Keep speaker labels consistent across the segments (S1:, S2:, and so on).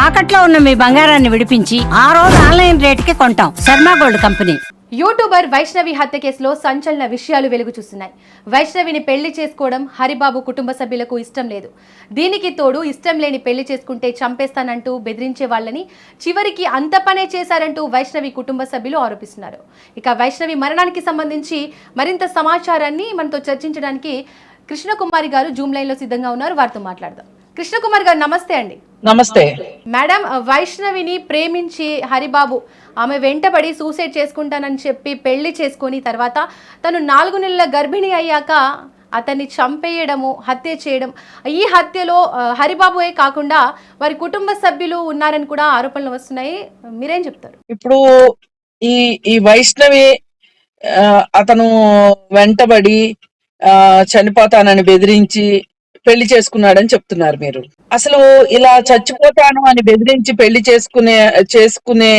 S1: తాకట్లో ఉన్న మీ బంగారాన్ని విడిపించి ఆ రోజు ఆన్లైన్ రేటుకి కొంటాం. Sharma gold company.
S2: YouTuber Vaishnavi హత్య కేసులో సంచలన విషయాలు వెలుగు చూస్తున్నాయి. వైష్ణవిని పెళ్లి చేసుకోవడం హరిబాబు కుటుంబ సభ్యులకు ఇష్టం లేదు. దీనికి తోడు ఇష్టం లేని పెళ్లి చేసుకుంటే చంపేస్తానంటూ బెదిరించే వాళ్ళని చివరికి అంత పనే చేశారంటూ వైష్ణవి కుటుంబ సభ్యులు ఆరోపిస్తున్నారు. ఇక వైష్ణవి మరణానికి సంబంధించి మరింత సమాచారాన్ని మనతో చర్చించడానికి కృష్ణకుమారి గారు జూమ్ లైన్ లో సిద్ధంగా ఉన్నారు. వారితో మాట్లాడదాం. కృష్ణకుమార్ గారు నమస్తే అండి.
S3: నమస్తే
S2: మేడం. వైష్ణవిని ప్రేమించి హరిబాబు ఆమె వెంటబడి సూసైడ్ చేసుకుంటానని చెప్పి పెళ్లి చేసుకొని తర్వాత తను 4 నెలల గర్భిణి అయ్యాక అతన్ని చంపేయడము, హత్య చేయడం. ఈ హత్యలో హరిబాబుయే కాకుండా వారి కుటుంబ సభ్యులు ఉన్నారని కూడా ఆరోపణలు వస్తున్నాయి. మీరేం చెప్తారు?
S3: ఇప్పుడు ఈ వైష్ణవి అతను వెంటబడి చనిపోతానని బెదిరించి పెళ్లి చేసుకున్నాడని చెప్తున్నారు మీరు. అసలు ఇలా చచ్చిపోతాను అని బెదిరించి పెళ్లి చేసుకునే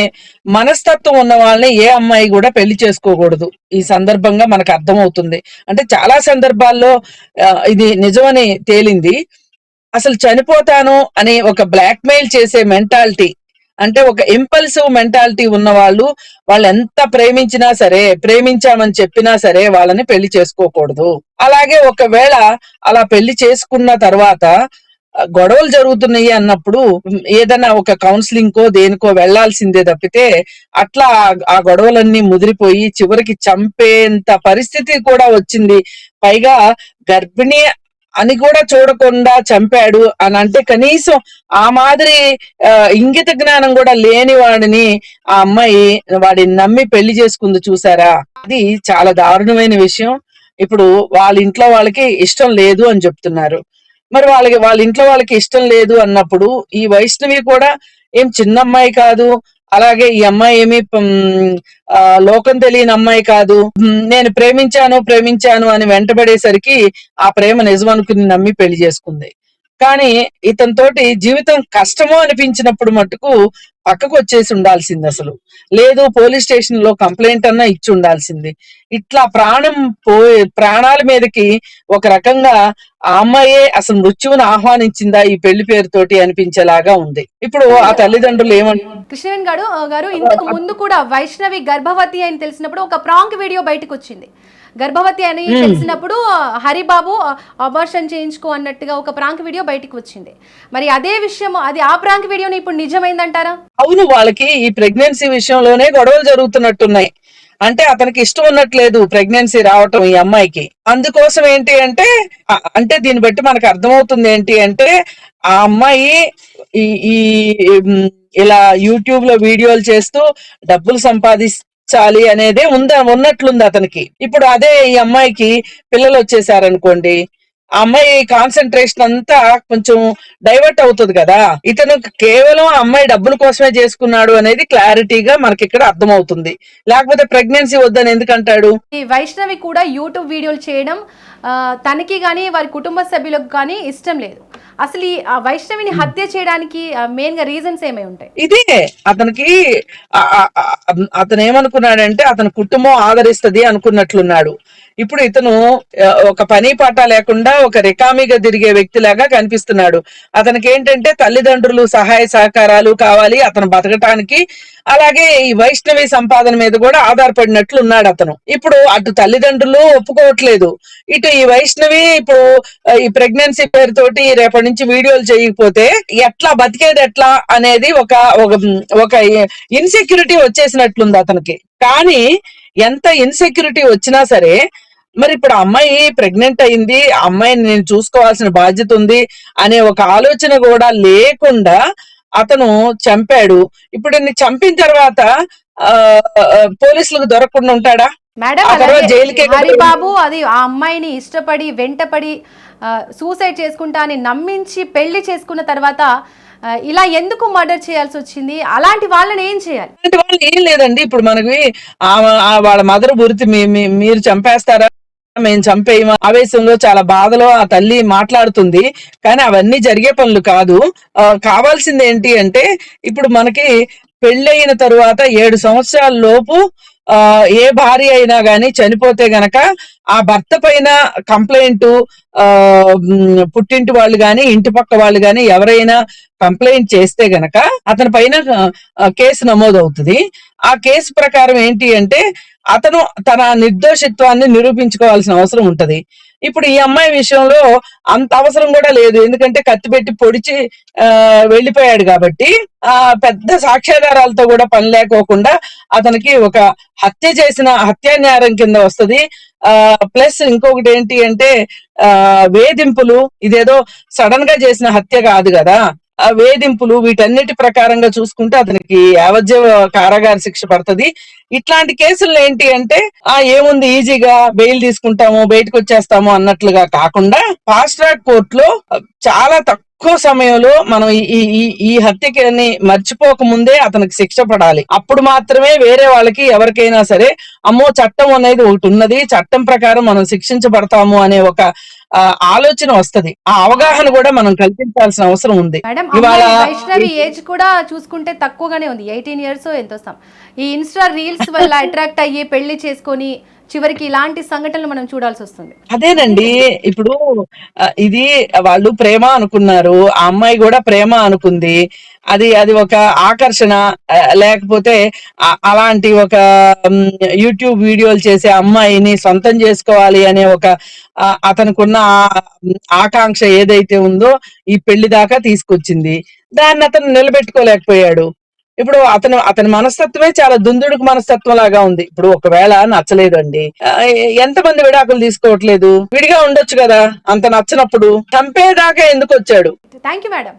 S3: మనస్తత్వం ఉన్న వాళ్ళని ఏ అమ్మాయి కూడా పెళ్లి చేసుకోకూడదు. ఈ సందర్భంగా మనకు అర్థమవుతుంది. అంటే చాలా సందర్భాల్లో ఇది నిజమని తేలింది. అసలు చనిపోతాను అని ఒక బ్లాక్ మెయిల్ చేసే మెంటాలిటీ, అంటే ఒక ఇంపల్సివ్ మెంటాలిటీ ఉన్న వాళ్ళు ఎంత ప్రేమించినా సరే, ప్రేమించామని చెప్పినా సరే వాళ్ళని పెళ్లి చేసుకోకూడదు. అలాగే ఒకవేళ అలా పెళ్లి చేసుకున్న తర్వాత గొడవలు జరుగుతున్నాయి అన్నప్పుడు ఏదైనా ఒక కౌన్సిలింగ్ కో దేనికో వెళ్లాల్సిందే తప్పితే అట్లా ఆ గొడవలన్నీ ముదిరిపోయి చివరికి చంపేంత పరిస్థితి కూడా వచ్చింది. పైగా గర్భిణి అని కూడా చూడకుండా చంపాడు అని అంటే కనీసం ఆ మాదిరి ఇంగిత జ్ఞానం కూడా లేని వాడిని ఆ అమ్మాయి వాడిని నమ్మి పెళ్లి చేసుకుంది చూసారా. అది చాలా దారుణమైన విషయం. ఇప్పుడు వాళ్ళ ఇంట్లో వాళ్ళకి ఇష్టం లేదు అని చెప్తున్నారు. మరి వాళ్ళ ఇంట్లో వాళ్ళకి ఇష్టం లేదు అన్నప్పుడు ఈ వైష్ణవి కూడా ఏం చిన్న అమ్మాయి కాదు, అలాగే ఈ అమ్మాయి ఏమి లోకం తెలియని అమ్మాయి కాదు. నేను ప్రేమించాను అని వెంటబడేసరికి ఆ ప్రేమ నిజం అనుకుని నమ్మి పెళ్లి చేసుకుంది. కానీ ఇతనితోటి జీవితం కష్టమో అనిపించినప్పుడు మటుకు పక్కకు వచ్చేసి ఉండాల్సింది. అసలు లేదు, పోలీస్ స్టేషన్ లో కంప్లైంట్ అన్నా ఇచ్చి ఉండాల్సింది. ఇట్లా ప్రాణాల మీదకి ఒక రకంగా ఆ అమ్మాయే అసలు మృత్యువుని ఆహ్వానించిందా ఈ పెళ్లి పేరుతోటి అనిపించేలాగా ఉంది. ఇప్పుడు ఆ తల్లిదండ్రులు ఏమంటారు?
S2: కృష్ణవేణి గారు ఇంతకు ముందు కూడా వైష్ణవి గర్భవతి అని తెలిసినప్పుడు ఒక ప్రాంక్ వీడియో బయటకు వచ్చింది. గర్భవతి అని తెలిసినప్పుడు హరిబాబు అబార్షన్ చేయించుకో అన్నట్టుగా ఒక ప్రాంక్ వీడియో బయటకు వచ్చింది. మరి అదే విషయం, అది ఆ ప్రాంక్ వీడియోని ఇప్పుడు నిజమైందంటారా? అవును,
S3: వాళ్ళకి ఈ ప్రెగ్నెన్సీ విషయంలోనే గొడవలు జరుగుతున్నట్టున్నాయి. అంటే అతనికి ఇష్టం ఉన్నట్లేదు ప్రెగ్నెన్సీ రావటం ఈ అమ్మాయికి. అందుకోసం ఏంటి అంటే దీన్ని బట్టి మనకు అర్థమవుతుంది ఏంటి అంటే ఆ అమ్మాయి ఈ ఇలా యూట్యూబ్ లో వీడియోలు చేస్తూ డబ్బులు సంపాదించాలి అనేదే ఉన్నట్లుంది అతనికి. ఇప్పుడు అదే ఈ అమ్మాయికి పిల్లలు వచ్చేసారనుకోండి, ఆ అమ్మాయి కాన్సన్ట్రేషన్ అంతా కొంచెం డైవర్ట్ అవుతుంది కదా. ఇతను కేవలం ఆ అమ్మాయి డబ్బుల కోసమే చేసుకున్నాడు అనేది క్లారిటీగా మనకి ఇక్కడ అర్థమవుతుంది. లేకపోతే ప్రెగ్నెన్సీ వద్దని ఎందుకంటాడు?
S2: ఈ వైష్ణవి కూడా యూట్యూబ్ వీడియోలు చేయడం తనకి గానీ వారి కుటుంబ సభ్యులకు కానీ ఇష్టం లేదు. అసలు ఈ వైష్ణవిని హత్య చేయడానికి మెయిన్ గా రీజన్స్ ఏమై ఉంటాయి?
S3: ఇదే అతనికి అతను ఏమనుకున్నాడంటే అతని కుటుంబం ఆదరిస్తుంది అనుకున్నట్లున్నాడు. ఇప్పుడు ఇతను ఒక పని పాట లేకుండా ఒక రికామిగా తిరిగే వ్యక్తిలాగా కనిపిస్తున్నాడు. అతనికి ఏంటంటే తల్లిదండ్రులు సహాయ సహకారాలు కావాలి అతను బతకటానికి. అలాగే ఈ వైష్ణవి సంపాదన మీద కూడా ఆధారపడినట్లు ఉన్నాడు అతను. ఇప్పుడు అటు తల్లిదండ్రులు ఒప్పుకోవట్లేదు, ఇటు ఈ వైష్ణవి ఇప్పుడు ఈ ప్రెగ్నెన్సీ పేరుతోటి రేపటి నుంచి వీడియోలు చేయకపోతే ఎట్లా బతికేది ఎట్లా అనేది ఒక ఇన్సెక్యూరిటీ వచ్చేసినట్లుంది అతనికి. కానీ ఎంత ఇన్సెక్యూరిటీ వచ్చినా సరే మరి ఇప్పుడు అమ్మాయి ప్రెగ్నెంట్ అయింది, అమ్మాయిని నేను చూసుకోవాల్సిన బాధ్యత ఉంది అనే ఒక ఆలోచన కూడా లేకుండా అతను చంపాడు. ఇప్పుడు చంపిన తర్వాత పోలీసులకు దొరకకుండా ఉంటాడా?
S2: మేడం, హరిబాబు అది ఆ అమ్మాయిని ఇష్టపడి వెంటపడి సూసైడ్ చేసుకుంటా అని నమ్మించి పెళ్లి చేసుకున్న తర్వాత ఇలా ఎందుకు మర్డర్ చేయాల్సి వచ్చింది? అలాంటి వాళ్ళని ఏం చేయాలి?
S3: అలాంటి వాళ్ళు ఏం లేదండి. ఇప్పుడు మనకి వాళ్ళ మదర్ గురించి మీరు చంపేస్తారా, మేము చంపేయమా ఆవేశంలో చాలా బాధలో ఆ తల్లి మాట్లాడుతుంది. కానీ అవన్నీ జరిగే పనులు కాదు. కావాల్సింది ఏంటి అంటే ఇప్పుడు మనకి పెళ్ళయిన తరువాత 7 సంవత్సరాల లోపు ఏ భార్య అయినా గాని చనిపోతే గనక ఆ భర్త పైన కంప్లైంట్ పుట్టింటి వాళ్ళు గాని ఇంటి పక్క వాళ్ళు గాని ఎవరైనా కంప్లైంట్ చేస్తే గనక అతని పైన కేసు నమోదవుతుంది. ఆ కేసు ప్రకారం ఏంటి అంటే అతను తన నిర్దోషిత్వాన్ని నిరూపించుకోవాల్సిన అవసరం ఉంటది. ఇప్పుడు ఈ అమ్మాయి విషయంలో అంత అవసరం కూడా లేదు, ఎందుకంటే కత్తి పెట్టి పొడిచి వెళ్ళిపోయాడు కాబట్టి ఆ పెద్ద సాక్ష్యాధారాలతో కూడా పని లేకోకుండా అతనికి ఒక హత్య చేసిన హత్యాన్యాయం కింద వస్తది. ప్లస్ ఇంకొకటి ఏంటి అంటే వేధింపులు, ఇదేదో సడన్ గా చేసిన హత్య కాదు కదా, ఆ వేధింపులు వీటన్నిటి ప్రకారంగా చూసుకుంటే అతనికి యావజ్జీవ కారాగార శిక్ష పడుతుంది. ఇట్లాంటి కేసులు ఏంటి అంటే ఏముంది ఈజీగా బెయిల్ తీసుకుంటాము బయటకు వచ్చేస్తాము అన్నట్లుగా కాకుండా ఫాస్ట్ ట్రాక్ కోర్టులో చాలా తక్కువ సమయంలో మనం ఈ హత్యని మర్చిపోక ముందే అతనికి శిక్ష పడాలి. అప్పుడు మాత్రమే వేరే వాళ్ళకి ఎవరికైనా సరే అమ్మో చట్టం అనేది ఒకటి ఉన్నది, చట్టం ప్రకారం మనం శిక్షించబడతాము అనే ఒక ఆలోచన వస్తది. ఆ అవగాహన కూడా మనం కల్పించాల్సిన అవసరం ఉంది.
S2: ఇవాళ వైష్ణవి ఏజ్ కూడా చూసుకుంటే తక్కువగానే ఉంది, 18 years ఎంతో. ఈ ఇన్స్టా రీల్స్ వల్ల అట్రాక్ట్ అయ్యి పెళ్లి చేసుకొని చివరికి ఇలాంటి సంఘటనలు మనం చూడాల్సి వస్తుంది.
S3: అదేనండి, ఇప్పుడు ఇది వాళ్ళు ప్రేమ అనుకున్నారు, ఆ అమ్మాయి కూడా ప్రేమ అనుకుంది, అది ఒక ఆకర్షణ, లేకపోతే అలాంటి ఒక యూట్యూబ్ వీడియోలు చేసే అమ్మాయిని సొంతం చేసుకోవాలి అనే ఒక అతనుకున్న ఆకాంక్ష ఏదైతే ఉందో ఈ పెళ్లి దాకా తీసుకొచ్చింది. దాన్ని అతను నిలబెట్టుకోలేకపోయాడు. ఇప్పుడు అతని మనస్తత్వమే చాలా దుందుడుకు మనస్తత్వం లాగా ఉంది. ఇప్పుడు ఒకవేళ నచ్చలేదండి, ఎంతమంది విడాకులు తీసుకోవట్లేదు, విడిగా ఉండొచ్చు కదా, అంత నచ్చినప్పుడు చంపేదాకా ఎందుకు వచ్చాడు?
S2: Thank you madam.